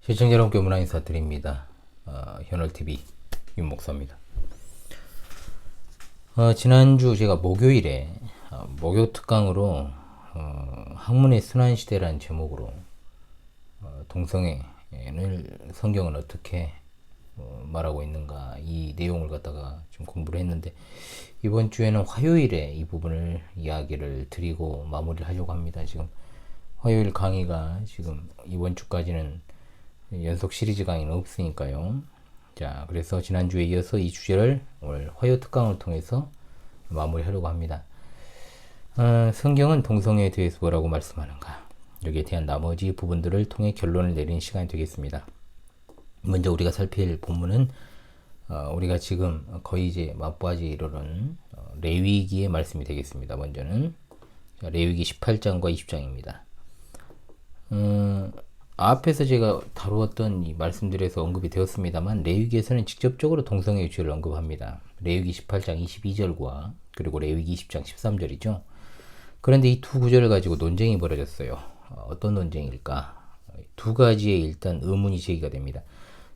시청자 여러분께 문화 인사드립니다. 현월TV 윤목사입니다. 지난주 제가 목요일에 목요 특강으로 학문의 순환시대라는 제목으로 동성애를 성경은 어떻게 말하고 있는가 이 내용을 갖다가 좀 공부를 했는데, 이번 주에는 화요일에 이 부분을 이야기를 드리고 마무리를 하려고 합니다. 지금 화요일 강의가 지금 이번 주까지는 연속 시리즈 강의는 없으니까요. 자, 그래서 지난주에 이어서 이 주제를 오늘 화요 특강을 통해서 마무리하려고 합니다. 성경은 동성애에 대해서 뭐라고 말씀하는가, 여기에 대한 나머지 부분들을 통해 결론을 내리는 시간이 되겠습니다. 먼저 우리가 살필 본문은 우리가 지금 거의 이제 막바지 이르는 레위기의 말씀이 되겠습니다. 먼저는 레위기 18장과 20장입니다. 앞에서 제가 다루었던 이 말씀들에서 언급이 되었습니다만, 레위기에서는 직접적으로 동성애의 죄를 언급합니다. 레위기 18장 22절과 그리고 레위기 20장 13절이죠. 그런데 이 두 구절을 가지고 논쟁이 벌어졌어요. 어떤 논쟁일까? 두 가지의 일단 의문이 제기가 됩니다.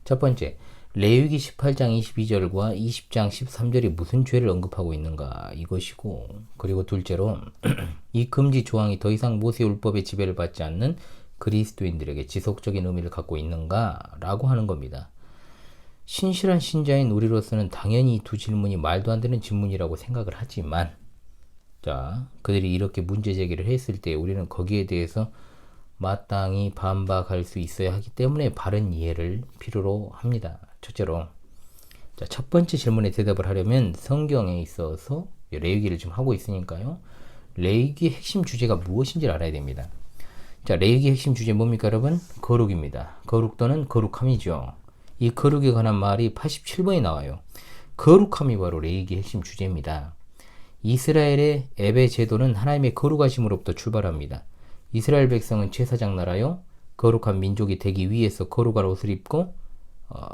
첫 번째, 레위기 18장 22절과 20장 13절이 무슨 죄를 언급하고 있는가 이것이고, 그리고 둘째로 이 금지 조항이 더 이상 모세의 율법의 지배를 받지 않는 그리스도인들에게 지속적인 의미를 갖고 있는가 라고 하는 겁니다. 신실한 신자인 우리로서는 당연히 이 두 질문이 말도 안 되는 질문이라고 생각을 하지만, 자, 그들이 이렇게 문제 제기를 했을 때 우리는 거기에 대해서 마땅히 반박할 수 있어야 하기 때문에 바른 이해를 필요로 합니다. 첫째로, 자, 첫 번째 질문에 대답을 하려면 성경에 있어서 레위기를 좀 하고 있으니까요, 레위기의 핵심 주제가 무엇인지를 알아야 됩니다. 자, 레위기의 핵심 주제 뭡니까 여러분? 거룩입니다. 거룩 또는 거룩함이죠. 이 거룩에 관한 말이 87번에 나와요. 거룩함이 바로 레위기의 핵심 주제입니다. 이스라엘의 예배 제도는 하나님의 거룩하심으로부터 출발합니다. 이스라엘 백성은 제사장 나라요, 거룩한 민족이 되기 위해서 거룩한 옷을 입고,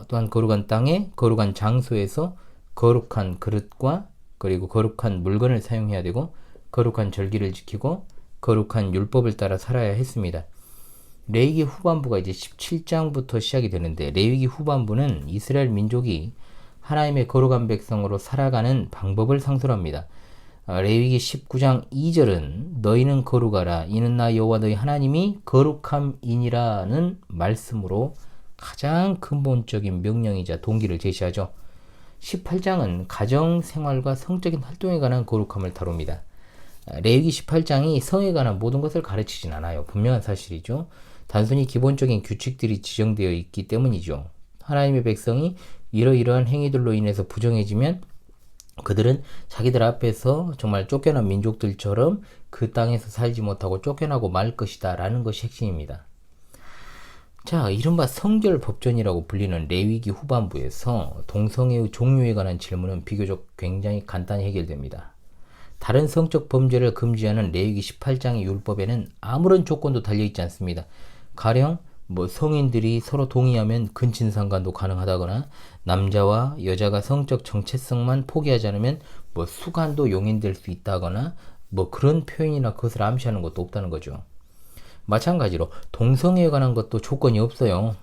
또한 거룩한 땅에 거룩한 장소에서 거룩한 그릇과 그리고 거룩한 물건을 사용해야 되고, 거룩한 절기를 지키고 거룩한 율법을 따라 살아야 했습니다. 레위기 후반부가 이제 17장부터 시작이 되는데, 레위기 후반부는 이스라엘 민족이 하나님의 거룩한 백성으로 살아가는 방법을 상술합니다. 레위기 19장 2절은 너희는 거룩하라, 이는 나 여호와 너희 하나님이 거룩함이니라는 말씀으로 가장 근본적인 명령이자 동기를 제시하죠. 18장은 가정 생활과 성적인 활동에 관한 거룩함을 다룹니다. 레위기 18장이 성에 관한 모든 것을 가르치진 않아요. 분명한 사실이죠. 단순히 기본적인 규칙들이 지정되어 있기 때문이죠. 하나님의 백성이 이러이러한 행위들로 인해서 부정해지면 그들은 자기들 앞에서 정말 쫓겨난 민족들처럼 그 땅에서 살지 못하고 쫓겨나고 말 것이다 라는 것이 핵심입니다. 자, 이른바 성결 법전이라고 불리는 레위기 후반부에서 동성애의 종류에 관한 질문은 비교적 굉장히 간단히 해결됩니다. 다른 성적 범죄를 금지하는 레위기 18장의 율법에는 아무런 조건도 달려있지 않습니다. 가령 성인들이 서로 동의하면 근친상간도 가능하다거나, 남자와 여자가 성적 정체성만 포기하지 않으면 수간도 용인될 수 있다거나, 그런 표현이나 그것을 암시하는 것도 없다는 거죠. 마찬가지로 동성애에 관한 것도 조건이 없어요.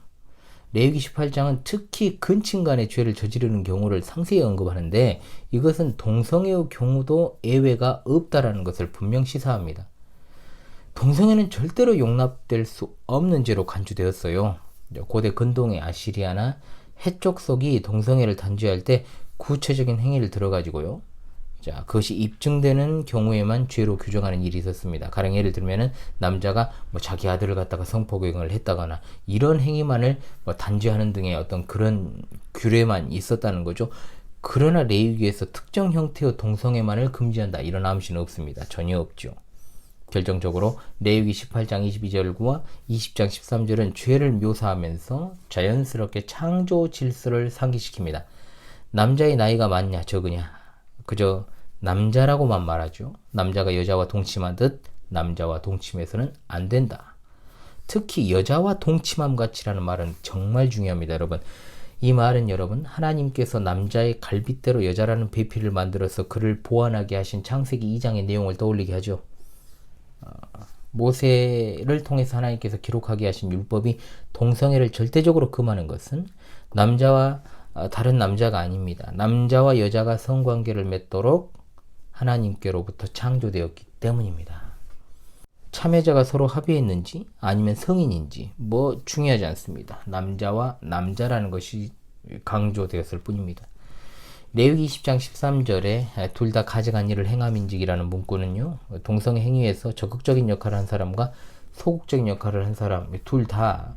레위기 18장은 특히 근친 간의 죄를 저지르는 경우를 상세히 언급하는데, 이것은 동성애의 경우도 예외가 없다라는 것을 분명 시사합니다. 동성애는 절대로 용납될 수 없는 죄로 간주되었어요. 고대 근동의 아시리아나 해족속이 동성애를 단죄할 때 구체적인 행위를 들어가지고요, 자, 그것이 입증되는 경우에만 죄로 규정하는 일이 있었습니다. 가령 예를 들면은 남자가 자기 아들을 갖다가 성폭행을 했다거나 이런 행위만을 단죄하는 등의 어떤 그런 규례만 있었다는 거죠. 그러나 레위기에서 특정 형태의 동성애만을 금지한다 이런 암시는 없습니다. 전혀 없죠. 결정적으로 레위기 18장 22절과 20장 13절은 죄를 묘사하면서 자연스럽게 창조 질서를 상기시킵니다. 남자의 나이가 많냐 적으냐, 그저 남자라고만 말하죠. 남자가 여자와 동침하듯 남자와 동침해서는 안 된다. 특히 여자와 동침함 같이라는 말은 정말 중요합니다. 여러분, 이 말은 여러분, 하나님께서 남자의 갈빗대로 여자라는 배필을 만들어서 그를 보완하게 하신 창세기 2장의 내용을 떠올리게 하죠. 모세를 통해서 하나님께서 기록하게 하신 율법이 동성애를 절대적으로 금하는 것은 남자와 다른 남자가 아닙니다. 남자와 여자가 성관계를 맺도록 하나님께로부터 창조되었기 때문입니다. 참여자가 서로 합의했는지 아니면 성인인지 뭐 중요하지 않습니다. 남자와 남자라는 것이 강조되었을 뿐입니다. 레위기 20장 13절에 둘 다 가증한 일을 행함인직이라는 문구는요, 동성애 행위에서 적극적인 역할을 한 사람과 소극적인 역할을 한 사람 둘 다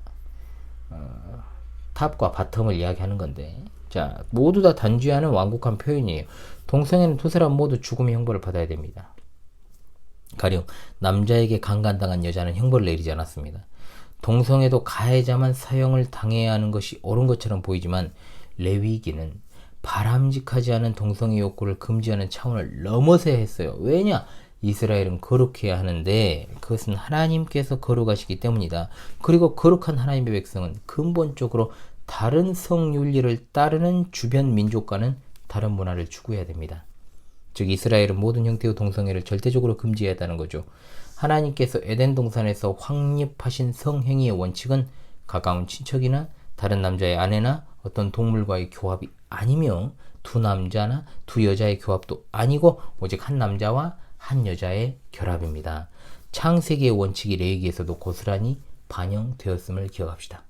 탑과 바텀을 이야기하는 건데, 자, 모두 다 단죄하는 완곡한 표현이에요. 동성애는 두 사람 모두 죽음의 형벌을 받아야 됩니다. 가령 남자에게 강간당한 여자는 형벌을 내리지 않았습니다. 동성애도 가해자만 사형을 당해야 하는 것이 옳은 것처럼 보이지만 레위기는 바람직하지 않은 동성애 욕구를 금지하는 차원을 넘어서 했어요. 왜냐? 이스라엘은 거룩해야 하는데 그것은 하나님께서 거룩하시기 때문이다. 그리고 거룩한 하나님의 백성은 근본적으로 다른 성윤리를 따르는 주변 민족과는 다른 문화를 추구해야 됩니다. 즉 이스라엘은 모든 형태의 동성애를 절대적으로 금지해야 한다는 거죠. 하나님께서 에덴 동산에서 확립하신 성행위의 원칙은 가까운 친척이나 다른 남자의 아내나 어떤 동물과의 교합이 아니며 두 남자나 두 여자의 교합도 아니고 오직 한 남자와 한 여자의 결합입니다. 창세기의 원칙이 레위기에서도 고스란히 반영되었음을 기억합시다.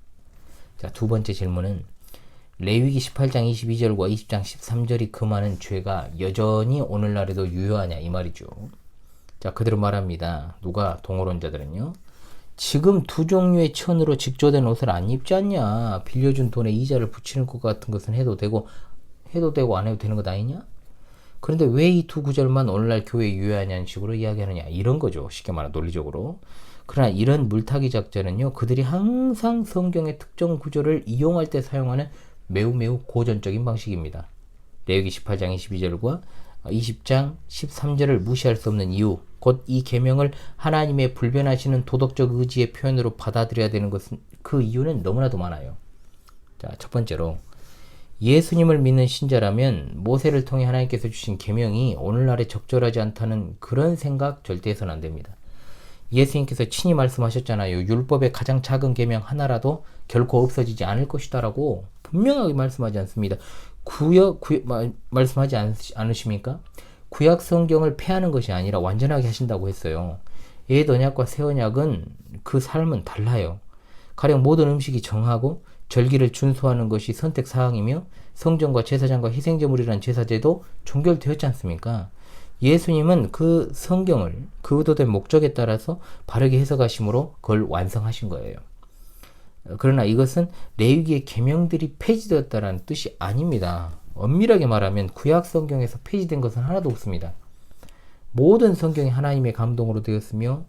자, 두 번째 질문은 레위기 18장 22절과 20장 13절이 금하는 죄가 여전히 오늘날에도 유효하냐 이 말이죠. 자, 그대로 말합니다. 누가? 동어론자들은요. 지금 두 종류의 천으로 직조된 옷을 안 입지 않냐? 빌려준 돈에 이자를 붙이는 것 같은 것은 해도 되고 안 해도 되는 것 아니냐? 그런데 왜 이 두 구절만 오늘날 교회에 유효하냐는 식으로 이야기하느냐 이런 거죠. 쉽게 말하면 논리적으로. 그러나 이런 물타기 작전은요, 그들이 항상 성경의 특정 구절을 이용할 때 사용하는 매우 고전적인 방식입니다. 레위기 18장 22절과 20장 13절을 무시할 수 없는 이유, 곧 이 계명을 하나님의 불변하시는 도덕적 의지의 표현으로 받아들여야 되는 것은 그 이유는 너무나도 많아요. 자, 첫 번째로 예수님을 믿는 신자라면 모세를 통해 하나님께서 주신 계명이 오늘날에 적절하지 않다는 그런 생각 절대 해서는 안 됩니다. 예수님께서 친히 말씀하셨잖아요. 율법의 가장 작은 계명 하나라도 결코 없어지지 않을 것이다라고 분명하게 말씀하지 않습니다. 말씀하지 않으십니까? 구약 성경을 폐하는 것이 아니라 완전하게 하신다고 했어요. 옛 언약과 새 언약은 그 삶은 달라요. 가령 모든 음식이 정하고 절기를 준수하는 것이 선택 사항이며 성전과 제사장과 희생제물이라는 제사제도 종결되었지 않습니까? 예수님은 그 성경을 그 의도된 목적에 따라서 바르게 해석하심으로 그걸 완성하신 거예요. 그러나 이것은 레위기의 계명들이 폐지되었다는 뜻이 아닙니다. 엄밀하게 말하면 구약 성경에서 폐지된 것은 하나도 없습니다. 모든 성경이 하나님의 감동으로 되었으며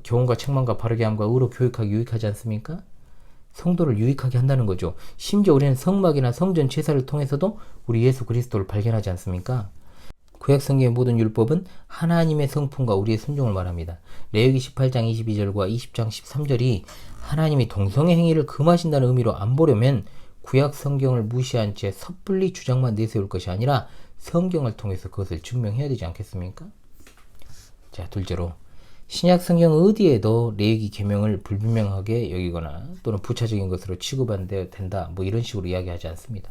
교훈과 책망과 바르게 함과 의로 교육하기 유익하지 않습니까? 성도를 유익하게 한다는 거죠. 심지어 우리는 성막이나 성전 제사를 통해서도 우리 예수 그리스도를 발견하지 않습니까? 구약 성경의 모든 율법은 하나님의 성품과 우리의 순종을 말합니다. 레위기 18장 22절과 20장 13절이 하나님이 동성애 행위를 금하신다는 의미로 안 보려면 구약 성경을 무시한 채 섣불리 주장만 내세울 것이 아니라 성경을 통해서 그것을 증명해야 되지 않겠습니까? 자, 둘째로 신약 성경 어디에도 레위기 계명을 불분명하게 여기거나 또는 부차적인 것으로 취급한데 된다 뭐 이런 식으로 이야기하지 않습니다.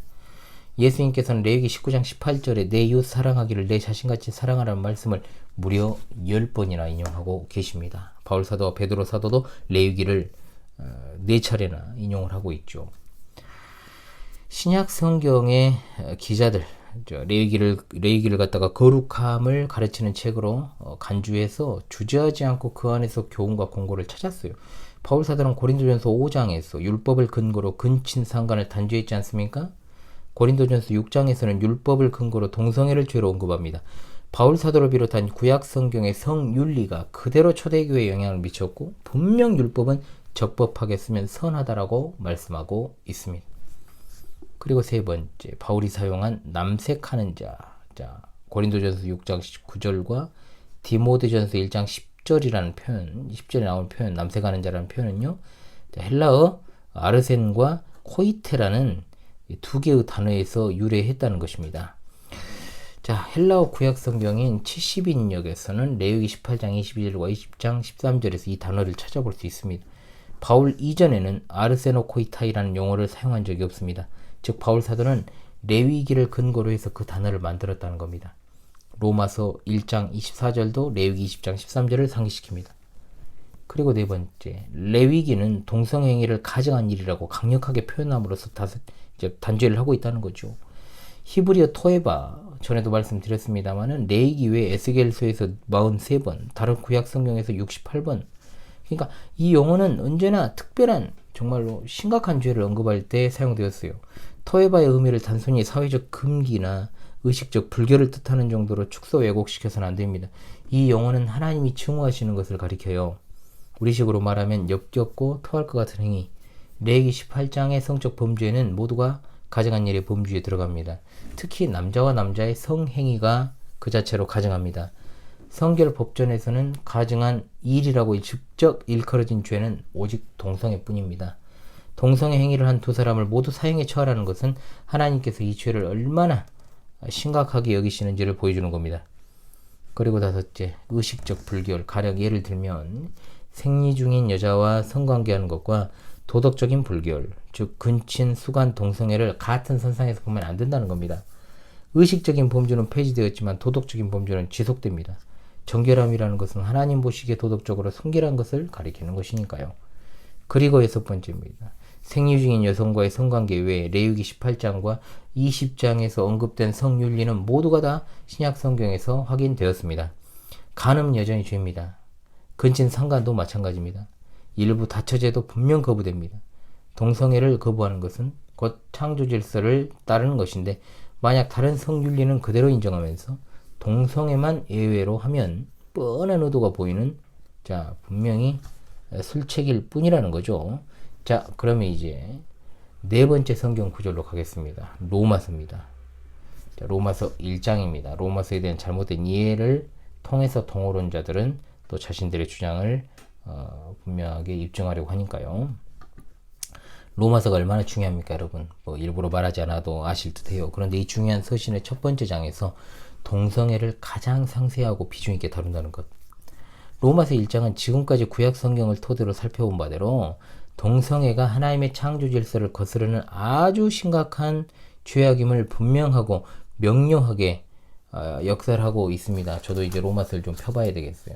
예수님께서는 레위기 19장 18절에 내 이웃 사랑하기를 내 자신같이 사랑하라는 말씀을 무려 10번이나 인용하고 계십니다. 바울 사도와 베드로 사도도 레위기를 4차례나 인용을 하고 있죠. 신약 성경의 기자들 레위기를 갖다가 거룩함을 가르치는 책으로 간주해서 주저하지 않고 그 안에서 교훈과 공고를 찾았어요. 바울 사도는 고린도전서 5장에서 율법을 근거로 근친 상간을 단죄했지 않습니까? 고린도전서 6장에서는 율법을 근거로 동성애를 죄로 언급합니다. 바울 사도를 비롯한 구약 성경의 성윤리가 그대로 초대교회에 영향을 미쳤고 분명 율법은 적법하게 쓰면 선하다라고 말씀하고 있습니다. 그리고 세 번째, 바울이 사용한 남색하는 자. 자, 고린도전서 6장 19절과 디모데전서 1장 10절이라는 표현, 10절에 나오는 표현, 남색하는 자라는 표현은요, 자, 헬라어 아르센과 코이테라는 두 개의 단어에서 유래했다는 것입니다. 자, 헬라어 구약 성경인 70인역에서는 레위기 18장 22절과 20장 13절에서 이 단어를 찾아볼 수 있습니다. 바울 이전에는 아르세노코이타이라는 용어를 사용한 적이 없습니다. 즉 바울 사도는 레위기를 근거로 해서 그 단어를 만들었다는 겁니다. 로마서 1장 24절도 레위기 20장 13절을 상기시킵니다. 그리고 네 번째, 레위기는 동성행위를 가정한 일이라고 강력하게 표현함으로써 단죄를 하고 있다는 거죠. 히브리어 토에바, 전에도 말씀드렸습니다만은 레위기 외에 에스겔서에서 43번, 다른 구약 성경에서 68번. 그러니까 이 용어는 언제나 특별한 정말로 심각한 죄를 언급할 때 사용되었어요. 토에바의 의미를 단순히 사회적 금기나 의식적 불결을 뜻하는 정도로 축소 왜곡시켜서는 안 됩니다. 이 용어는 하나님이 증오하시는 것을 가리켜요. 우리식으로 말하면 역겹고 토할 것 같은 행위. 레위기 18장의 성적 범죄는 모두가 가정한 일의 범주에 들어갑니다. 특히 남자와 남자의 성행위가 그 자체로 가정합니다. 성결 법전에서는 가정한 일이라고 직접 일컬어진 죄는 오직 동성애 뿐입니다. 동성애 행위를 한 두 사람을 모두 사형에 처하라는 것은 하나님께서 이 죄를 얼마나 심각하게 여기시는지를 보여주는 겁니다. 그리고 다섯째, 의식적 불결. 가령 예를 들면 생리 중인 여자와 성관계하는 것과 도덕적인 불결, 즉 근친, 수간, 동성애를 같은 선상에서 보면 안 된다는 겁니다. 의식적인 범죄는 폐지되었지만 도덕적인 범죄는 지속됩니다. 정결함이라는 것은 하나님 보시기에 도덕적으로 성결한 것을 가리키는 것이니까요. 그리고 여섯 번째입니다. 생리 중인 여성과의 성관계 외에 레위기 18장과 20장에서 언급된 성윤리는 모두가 다 신약 성경에서 확인되었습니다. 간음은 여전히 죄입니다. 근친 상간도 마찬가지입니다. 일부 다처제도 분명 거부됩니다. 동성애를 거부하는 것은 곧 창조 질서를 따르는 것인데 만약 다른 성윤리는 그대로 인정하면서 동성애만 예외로 하면 뻔한 의도가 보이는 분명히 술책일 뿐이라는 거죠. 자, 그러면 이제 네 번째 성경 구절로 가겠습니다. 로마서입니다. 자, 로마서 1장입니다. 로마서에 대한 잘못된 이해를 통해서 동어론자들은 또 자신들의 주장을 분명하게 입증하려고 하니까요. 로마서가 얼마나 중요합니까, 여러분? 일부러 말하지 않아도 아실 듯해요. 그런데 이 중요한 서신의 첫 번째 장에서 동성애를 가장 상세하고 비중 있게 다룬다는 것. 로마서 1장은 지금까지 구약 성경을 토대로 살펴본 바대로 동성애가 하나님의 창조 질서를 거스르는 아주 심각한 죄악임을 분명하고 명료하게 역사를 하고 있습니다. 저도 이제 로마서를 좀 펴봐야 되겠어요.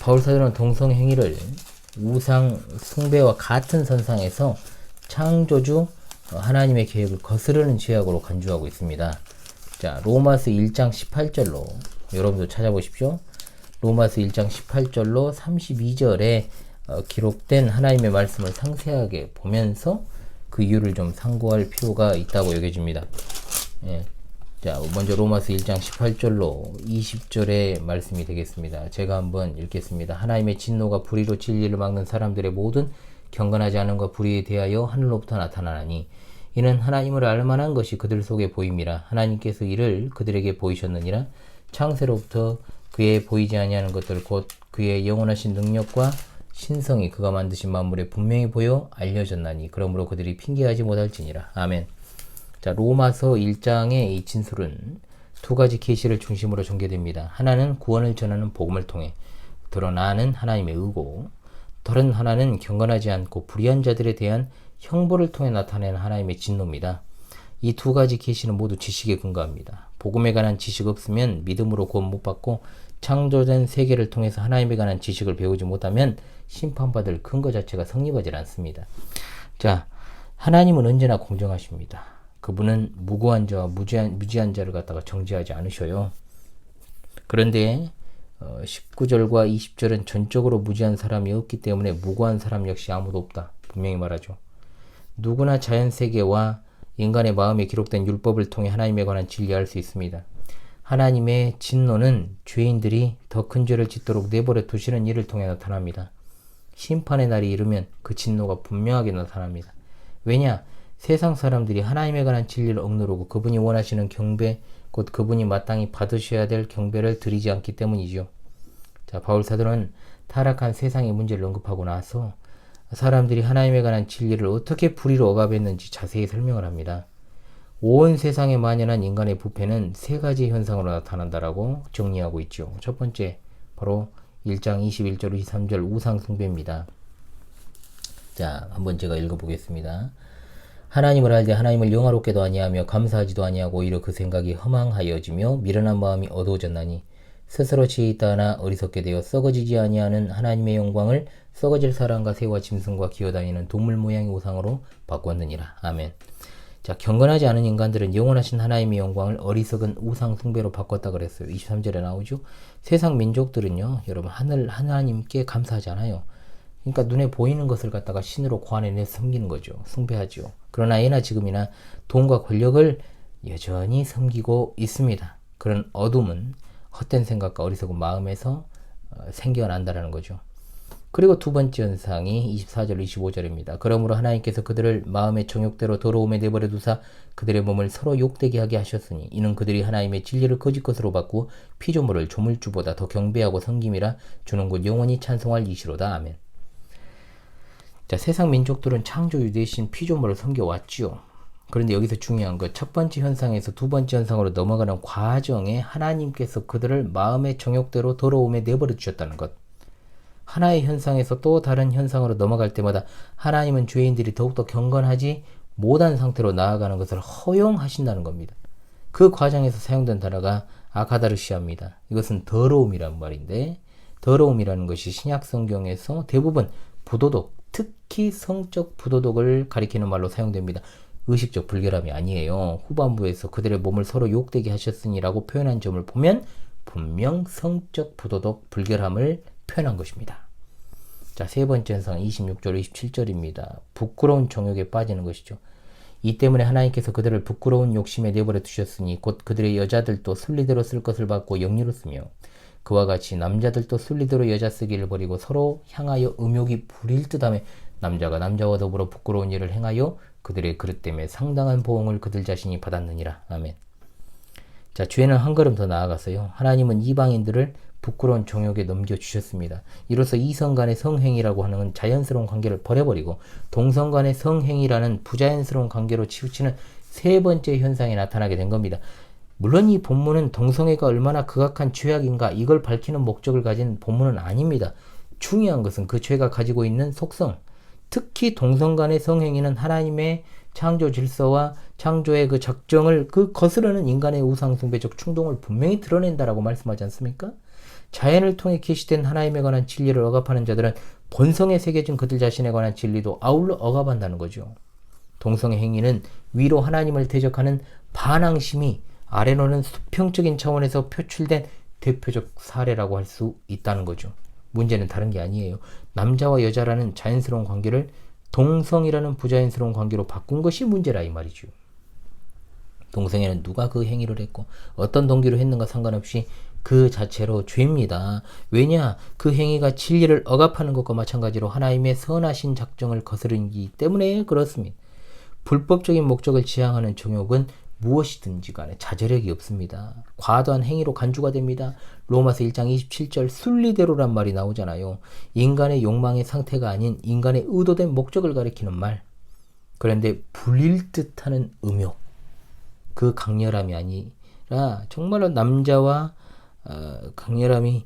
바울 사도는 동성 행위를 우상 숭배와 같은 선상에서 창조주 하나님의 계획을 거스르는 죄악으로 간주하고 있습니다. 자, 로마서 1장 18절로 여러분도 찾아보십시오. 로마서 1장 18절로 32절에 기록된 하나님의 말씀을 상세하게 보면서 그 이유를 좀 상고할 필요가 있다고 여겨집니다. 예. 자, 먼저 로마서 1장 18절로 20절의 말씀이 되겠습니다. 제가 한번 읽겠습니다. 하나님의 진노가 불의로 진리를 막는 사람들의 모든 경건하지 않음과 불의에 대하여 하늘로부터 나타나나니 이는 하나님을 알만한 것이 그들 속에 보임이라. 하나님께서 이를 그들에게 보이셨느니라. 창세로부터 그의 보이지 아니하는 것들 곧 그의 영원하신 능력과 신성이 그가 만드신 만물에 분명히 보여 알려졌나니 그러므로 그들이 핑계하지 못할지니라. 아멘. 자, 로마서 1장의 이 진술은 두 가지 계시를 중심으로 전개됩니다. 하나는 구원을 전하는 복음을 통해 드러나는 하나님의 의고, 다른 하나는 경건하지 않고 불의한 자들에 대한 형벌을 통해 나타내는 하나님의 진노입니다. 이 두 가지 계시는 모두 지식에 근거합니다. 복음에 관한 지식 없으면 믿음으로 구원 못 받고 창조된 세계를 통해서 하나님에 관한 지식을 배우지 못하면 심판받을 근거 자체가 성립하지 않습니다. 자, 하나님은 언제나 공정하십니다. 그분은 무고한 자와 무지한 자를 갖다가 정죄하지 않으셔요. 그런데 19절과 20절은 전적으로 무지한 사람이 없기 때문에 무고한 사람 역시 아무도 없다. 분명히 말하죠. 누구나 자연세계와 인간의 마음에 기록된 율법을 통해 하나님에 관한 진리할 수 있습니다. 하나님의 진노는 죄인들이 더 큰 죄를 짓도록 내버려 두시는 일을 통해 나타납니다. 심판의 날이 이르면 그 진노가 분명하게 나타납니다. 왜냐? 세상 사람들이 하나님에 관한 진리를 억누르고 그분이 원하시는 경배, 곧 그분이 마땅히 받으셔야 될 경배를 드리지 않기 때문이죠. 자, 바울 사도는 타락한 세상의 문제를 언급하고 나서 사람들이 하나님에 관한 진리를 어떻게 불의로 억압했는지 자세히 설명을 합니다. 온 세상에 만연한 인간의 부패는 세 가지 현상으로 나타난다라고 정리하고 있죠. 첫 번째, 바로 1장 21절 23절 우상 숭배입니다. 자, 한번 제가 읽어보겠습니다. 하나님을 알되 하나님을 영화롭게도 아니하며 감사하지도 아니하고 오히려 그 생각이 허망하여지며 미련한 마음이 어두워졌나니 스스로 지혜 있다 하나 어리석게 되어 썩어지지 아니하는 하나님의 영광을 썩어질 사람과 새와 짐승과 기어다니는 동물 모양의 우상으로 바꿨느니라. 아멘. 자, 경건하지 않은 인간들은 영원하신 하나님의 영광을 어리석은 우상 숭배로 바꿨다 그랬어요. 23절에 나오죠. 세상 민족들은요, 여러분, 하나님께 감사하지 않아요. 그러니까 눈에 보이는 것을 갖다가 신으로 고안해내 섬기는 거죠. 숭배하죠. 그러나 예나 지금이나 돈과 권력을 여전히 섬기고 있습니다. 그런 어둠은 헛된 생각과 어리석은 마음에서 생겨난다라는 거죠. 그리고 두 번째 현상이 24절 25절입니다. 그러므로 하나님께서 그들을 마음의 정욕대로 더러움에 내버려 두사 그들의 몸을 서로 욕되게 하게 하셨으니 이는 그들이 하나님의 진리를 거짓 것으로 바꾸고 피조물을 조물주보다 더 경배하고 섬김이라 주는 곧 영원히 찬송할 이시로다. 아멘. 자, 세상 민족들은 창조주 대신 피조물을 섬겨왔지요. 그런데 여기서 중요한 것, 첫 번째 현상에서 두 번째 현상으로 넘어가는 과정에 하나님께서 그들을 마음의 정욕대로 더러움에 내버려 주셨다는 것. 하나의 현상에서 또 다른 현상으로 넘어갈 때마다 하나님은 죄인들이 더욱더 경건하지 못한 상태로 나아가는 것을 허용하신다는 겁니다. 그 과정에서 사용된 단어가 아카다르시아입니다. 이것은 더러움이란 말인데, 더러움이라는 것이 신약 성경에서 대부분 부도덕, 특히 성적 부도덕을 가리키는 말로 사용됩니다. 의식적 불결함이 아니에요. 후반부에서 그들의 몸을 서로 욕되게 하셨으니라고 표현한 점을 보면 분명 성적 부도덕, 불결함을 표현한 것입니다. 자, 세 번째 현상은 26절, 27절입니다. 부끄러운 정욕에 빠지는 것이죠. 이 때문에 하나님께서 그들을 부끄러운 욕심에 내버려 두셨으니 곧 그들의 여자들도 순리대로 쓸 것을 받고 영리로 쓰며 그와 같이 남자들도 순리대로 여자 쓰기를 버리고 서로 향하여 음욕이 부릴 듯하며 남자가 남자와 더불어 부끄러운 일을 행하여 그들의 그릇 때문에 상당한 보응을 그들 자신이 받았느니라. 아멘. 자, 죄는 한 걸음 더 나아갔어요. 하나님은 이방인들을 부끄러운 정욕에 넘겨주셨습니다. 이로써 이성 간의 성행위라고 하는 자연스러운 관계를 버려버리고 동성 간의 성행위라는 부자연스러운 관계로 치우치는 세 번째 현상이 나타나게 된 겁니다. 물론 이 본문은 동성애가 얼마나 극악한 죄악인가 이걸 밝히는 목적을 가진 본문은 아닙니다. 중요한 것은 그 죄가 가지고 있는 속성, 특히 동성 간의 성행위는 하나님의 창조 질서와 창조의 그 작정을 거스르는 인간의 우상숭배적 충동을 분명히 드러낸다라고 말씀하지 않습니까? 자연을 통해 계시된 하나님에 관한 진리를 억압하는 자들은 본성에 새겨진 그들 자신에 관한 진리도 아울러 억압한다는 거죠. 동성의 행위는 위로 하나님을 대적하는 반항심이 아래로는 수평적인 차원에서 표출된 대표적 사례라고 할 수 있다는 거죠. 문제는 다른 게 아니에요. 남자와 여자라는 자연스러운 관계를 동성이라는 부자연스러운 관계로 바꾼 것이 문제라 이 말이죠. 동성애는 누가 그 행위를 했고 어떤 동기로 했는가 상관없이 그 자체로 죄입니다. 왜냐? 그 행위가 진리를 억압하는 것과 마찬가지로 하나님의 선하신 작정을 거스르기 때문에 그렇습니다. 불법적인 목적을 지향하는 정욕은 무엇이든지 간에 자제력이 없습니다. 과도한 행위로 간주가 됩니다. 로마서 1장 27절 순리대로란 말이 나오잖아요. 인간의 욕망의 상태가 아닌 인간의 의도된 목적을 가리키는 말. 그런데 불릴 듯하는 음욕, 그 강렬함이 아니라 정말로 남자와 강렬함이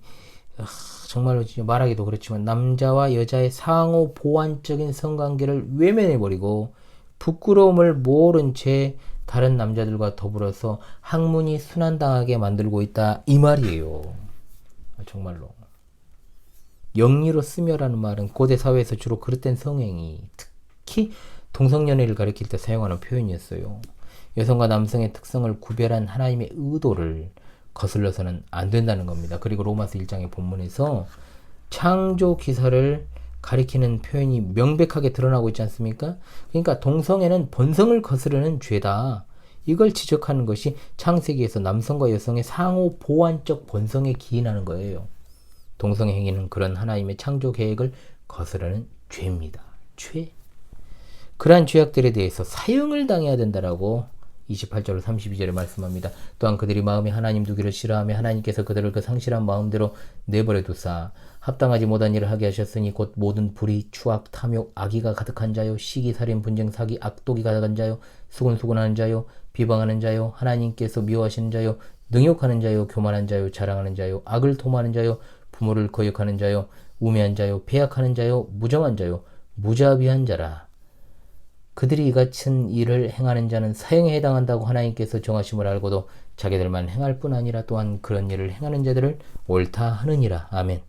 정말로 말하기도 그렇지만 남자와 여자의 상호 보완적인 성관계를 외면해버리고 부끄러움을 모른 채 다른 남자들과 더불어서 학문이 순환당하게 만들고 있다 이 말이에요. 정말로 영리로 쓰며라는 말은 고대 사회에서 주로 그릇된 성행위, 특히 동성연애를 가리킬 때 사용하는 표현이었어요. 여성과 남성의 특성을 구별한 하나님의 의도를 거슬러서는 안 된다는 겁니다. 그리고 로마서 1장의 본문에서 창조 기사를 가리키는 표현이 명백하게 드러나고 있지 않습니까? 그러니까 동성애는 본성을 거스르는 죄다. 이걸 지적하는 것이 창세기에서 남성과 여성의 상호 보완적 본성에 기인하는 거예요. 동성애 행위는 그런 하나님의 창조 계획을 거스르는 죄입니다. 죄. 그러한 죄악들에 대해서 사형을 당해야 된다라고 28절 32절에 말씀합니다. 또한 그들이 마음에 하나님 두기를 싫어하며 하나님께서 그들을 그 상실한 마음대로 내버려 두사 합당하지 못한 일을 하게 하셨으니 곧 모든 불의, 추악, 탐욕, 악의가 가득한 자요, 시기, 살인, 분쟁, 사기, 악독이 가득한 자요, 수군수군하는 자요, 비방하는 자요, 하나님께서 미워하시는 자요, 능욕하는 자요, 교만한 자요, 자랑하는 자요, 악을 도모하는 자요, 부모를 거역하는 자요, 우매한 자요, 배약하는 자요, 무정한 자요, 무자비한 자라. 그들이 이 같은 일을 행하는 자는 사형에 해당한다고 하나님께서 정하심을 알고도 자기들만 행할 뿐 아니라 또한 그런 일을 행하는 자들을 옳다 하느니라. 아멘.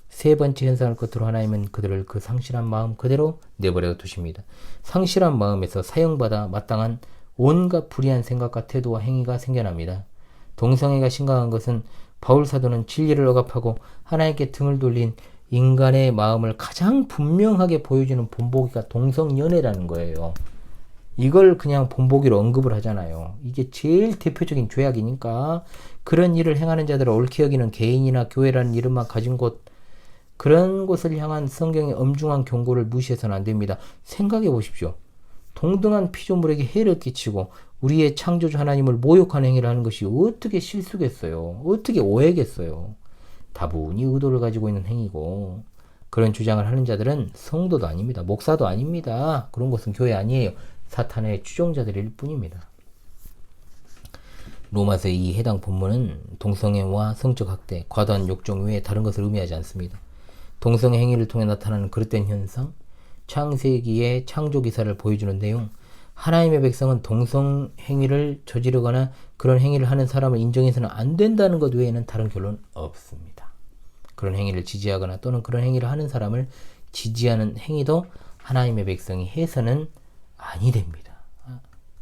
세 번째 현상을 끝으로 하나님은 그들을 그 상실한 마음 그대로 내버려 두십니다. 상실한 마음에서 사형받아 마땅한 온갖 불의한 생각과 태도와 행위가 생겨납니다. 동성애가 심각한 것은 바울 사도는 진리를 억압하고 하나님께 등을 돌린 인간의 마음을 가장 분명하게 보여주는 본보기가 동성연애라는 거예요. 이걸 그냥 본보기로 언급을 하잖아요. 이게 제일 대표적인 죄악이니까 그런 일을 행하는 자들을 옳게 여기는 개인이나 교회라는 이름만 가진 곳, 그런 곳을 향한 성경의 엄중한 경고를 무시해서는 안 됩니다. 생각해 보십시오. 동등한 피조물에게 해를 끼치고 우리의 창조주 하나님을 모욕하는 행위를 하는 것이 어떻게 실수겠어요? 어떻게 오해겠어요? 다분히 의도를 가지고 있는 행위고, 그런 주장을 하는 자들은 성도도 아닙니다. 목사도 아닙니다. 그런 것은 교회 아니에요. 사탄의 추종자들일 뿐입니다. 로마서의 이 해당 본문은 동성애와 성적 학대, 과도한 욕정 외에 다른 것을 의미하지 않습니다. 동성애 행위를 통해 나타나는 그릇된 현상, 창세기의 창조 기사를 보여주는 내용, 하나님의 백성은 동성 행위를 저지르거나 그런 행위를 하는 사람을 인정해서는 안 된다는 것 외에는 다른 결론은 없습니다. 그런 행위를 지지하거나 또는 그런 행위를 하는 사람을 지지하는 행위도 하나님의 백성이 해서는 아니 됩니다.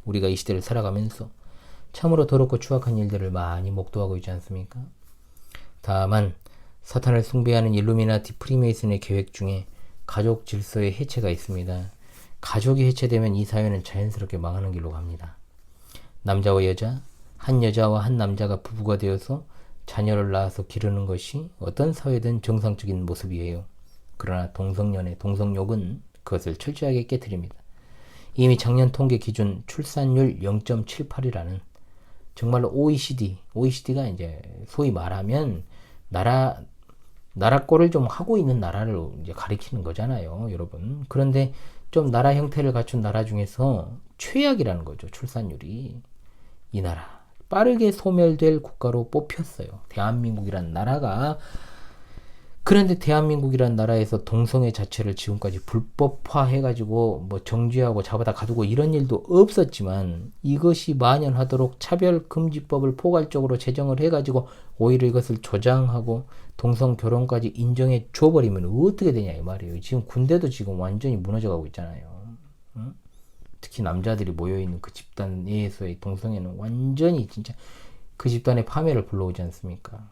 우리가 이 시대를 살아가면서 참으로 더럽고 추악한 일들을 많이 목도하고 있지 않습니까? 다만 사탄을 숭배하는 일루미나티 프리메이슨의 계획 중에 가족 질서의 해체가 있습니다. 가족이 해체되면 이 사회는 자연스럽게 망하는 길로 갑니다. 남자와 여자, 한 여자와 한 남자가 부부가 되어서 자녀를 낳아서 기르는 것이 어떤 사회든 정상적인 모습이에요. 그러나 동성연애, 동성욕은 그것을 철저하게 깨트립니다. 이미 작년 통계 기준 출산율 0.78이라는 정말로 OECD가 이제 소위 말하면 나라 꼴을 좀 하고 있는 나라를 이제 가리키는 거잖아요, 여러분. 그런데 좀 나라 형태를 갖춘 나라 중에서 최악이라는 거죠, 출산율이. 이 나라 빠르게 소멸될 국가로 뽑혔어요, 대한민국이라는 나라가. 그런데 대한민국이라는 나라에서 동성애 자체를 지금까지 불법화해가지고 뭐 정죄하고 잡아다 가두고 이런 일도 없었지만, 이것이 만연하도록 차별금지법을 포괄적으로 제정을 해가지고 오히려 이것을 조장하고 동성 결혼까지 인정해 줘버리면 어떻게 되냐 이 말이에요. 지금 군대도 지금 완전히 무너져가고 있잖아요. 응? 특히 남자들이 모여있는 그 집단 내에서의 동성애는 완전히 진짜 그 집단의 파멸을 불러오지 않습니까?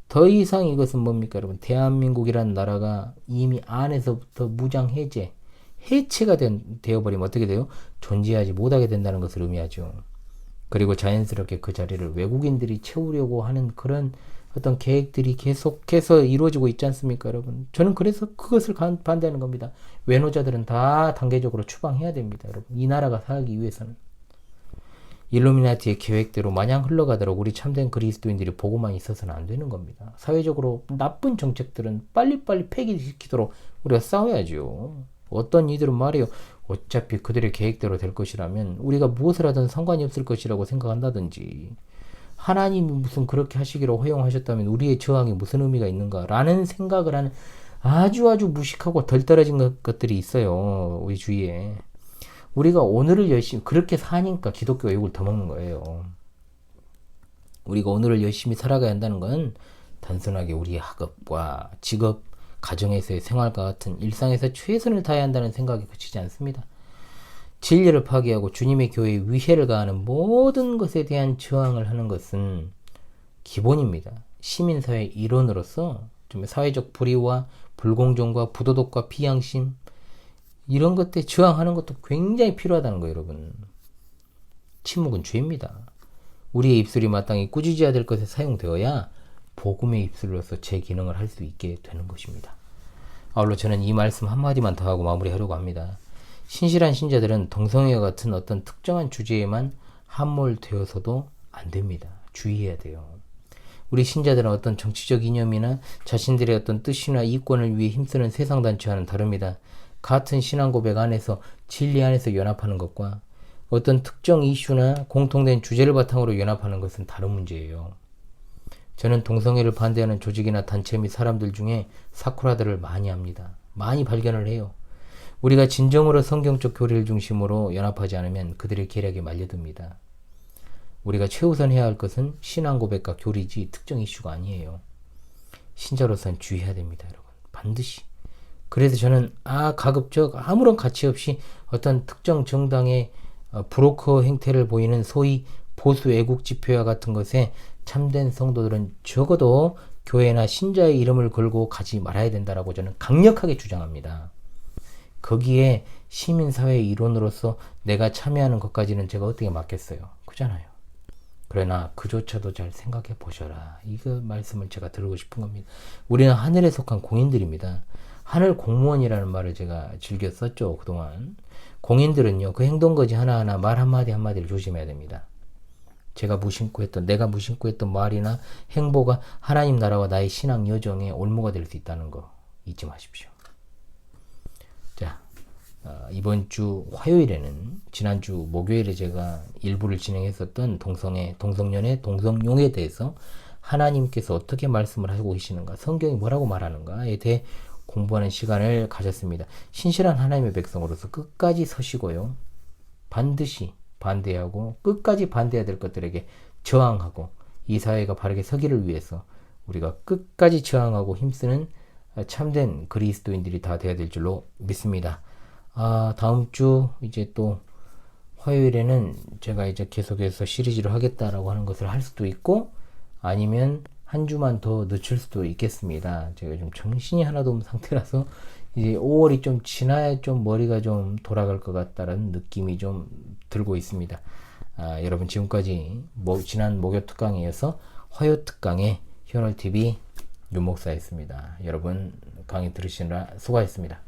더 이상 이것은 뭡니까 여러분? 대한민국이라는 나라가 이미 안에서부터 무장 해체가 되어버리면 어떻게 돼요? 존재하지 못하게 된다는 것을 의미하죠. 그리고 자연스럽게 그 자리를 외국인들이 채우려고 하는 그런 어떤 계획들이 계속해서 이루어지고 있지 않습니까 여러분? 저는 그래서 그것을 반대하는 겁니다. 외노자들은 다 단계적으로 추방해야 됩니다 여러분. 이 나라가 살기 위해서는. 일루미나티의 계획대로 마냥 흘러가도록 우리 참된 그리스도인들이 보고만 있어서는 안 되는 겁니다. 사회적으로 나쁜 정책들은 빨리빨리 폐기시키도록 우리가 싸워야죠. 어떤 이들은 말이에요, 어차피 그들의 계획대로 될 것이라면 우리가 무엇을 하든 상관이 없을 것이라고 생각한다든지, 하나님이 무슨 그렇게 하시기로 허용하셨다면 우리의 저항이 무슨 의미가 있는가 라는 생각을 하는 아주 무식하고 덜 떨어진 것들이 있어요, 우리 주위에. 우리가 오늘을 열심히 그렇게 사니까 기독교가 욕을 더 먹는 거예요. 우리가 오늘을 열심히 살아가야 한다는 건 단순하게 우리의 학업과 직업, 가정에서의 생활과 같은 일상에서 최선을 다해야 한다는 생각에 그치지 않습니다. 진리를 파괴하고 주님의 교회에 위해를 가하는 모든 것에 대한 저항을 하는 것은 기본입니다. 시민사회의 일원으로서 좀 사회적 불의와 불공정과 부도덕과 비양심, 이런 것들에 저항하는 것도 굉장히 필요하다는 거예요, 여러분. 침묵은 죄입니다. 우리의 입술이 마땅히 꾸짖어야 될 것에 사용되어야 복음의 입술로서 제 기능을 할 수 있게 되는 것입니다. 아울러 저는 이 말씀 한마디만 더 하고 마무리하려고 합니다. 신실한 신자들은 동성애와 같은 어떤 특정한 주제에만 함몰되어서도 안 됩니다. 주의해야 돼요. 우리 신자들은 어떤 정치적 이념이나 자신들의 어떤 뜻이나 이권을 위해 힘쓰는 세상 단체와는 다릅니다. 같은 신앙 고백 안에서 진리 안에서 연합하는 것과 어떤 특정 이슈나 공통된 주제를 바탕으로 연합하는 것은 다른 문제예요. 저는 동성애를 반대하는 조직이나 단체 및 사람들 중에 사쿠라들을 많이 합니다. 많이 발견을 해요. 우리가 진정으로 성경적 교리를 중심으로 연합하지 않으면 그들의 계략에 말려듭니다. 우리가 최우선 해야 할 것은 신앙 고백과 교리지 특정 이슈가 아니에요. 신자로서는 주의해야 됩니다, 여러분. 반드시. 그래서 저는 가급적 아무런 가치 없이 어떤 특정 정당의 브로커 행태를 보이는 소위 보수 애국 집회와 같은 것에 참된 성도들은 적어도 교회나 신자의 이름을 걸고 가지 말아야 된다라고 저는 강력하게 주장합니다. 거기에 시민사회의 일원으로서 내가 참여하는 것까지는 제가 어떻게 맡겠어요? 그잖아요. 그러나 그조차도 잘 생각해 보셔라. 이거 말씀을 제가 드리고 싶은 겁니다. 우리는 하늘에 속한 공인들입니다. 하늘 공무원이라는 말을 제가 즐겨 썼죠, 그동안. 공인들은요, 그 행동거지 하나하나 말 한마디 한마디를 조심해야 됩니다. 내가 무심코 했던 말이나 행보가 하나님 나라와 나의 신앙 여정에 올무가 될 수 있다는 거 잊지 마십시오. 자, 이번 주 화요일에는 지난주 목요일에 제가 일부를 진행했었던 동성연애, 동성용에 대해서 하나님께서 어떻게 말씀을 하고 계시는가, 성경이 뭐라고 말하는가에 대해 공부하는 시간을 가졌습니다. 신실한 하나님의 백성으로서 끝까지 서시고요. 반드시 반대하고 끝까지 반대해야 될 것들에게 저항하고 이 사회가 바르게 서기를 위해서 우리가 끝까지 저항하고 힘쓰는 참된 그리스도인들이 다 되어야 될 줄로 믿습니다. 다음 주 이제 또 화요일에는 제가 이제 계속해서 시리즈를 하겠다라고 하는 것을 할 수도 있고 아니면 한 주만 더 늦출 수도 있겠습니다. 제가 좀 정신이 하나도 없는 상태라서 이제 5월이 좀 지나야 좀 머리가 좀 돌아갈 것 같다는 느낌이 좀 들고 있습니다. 여러분 지금까지 지난 목요 특강에 이어서 화요 특강의 현월TV 윤목사였습니다. 여러분 강의 들으시느라 수고하셨습니다.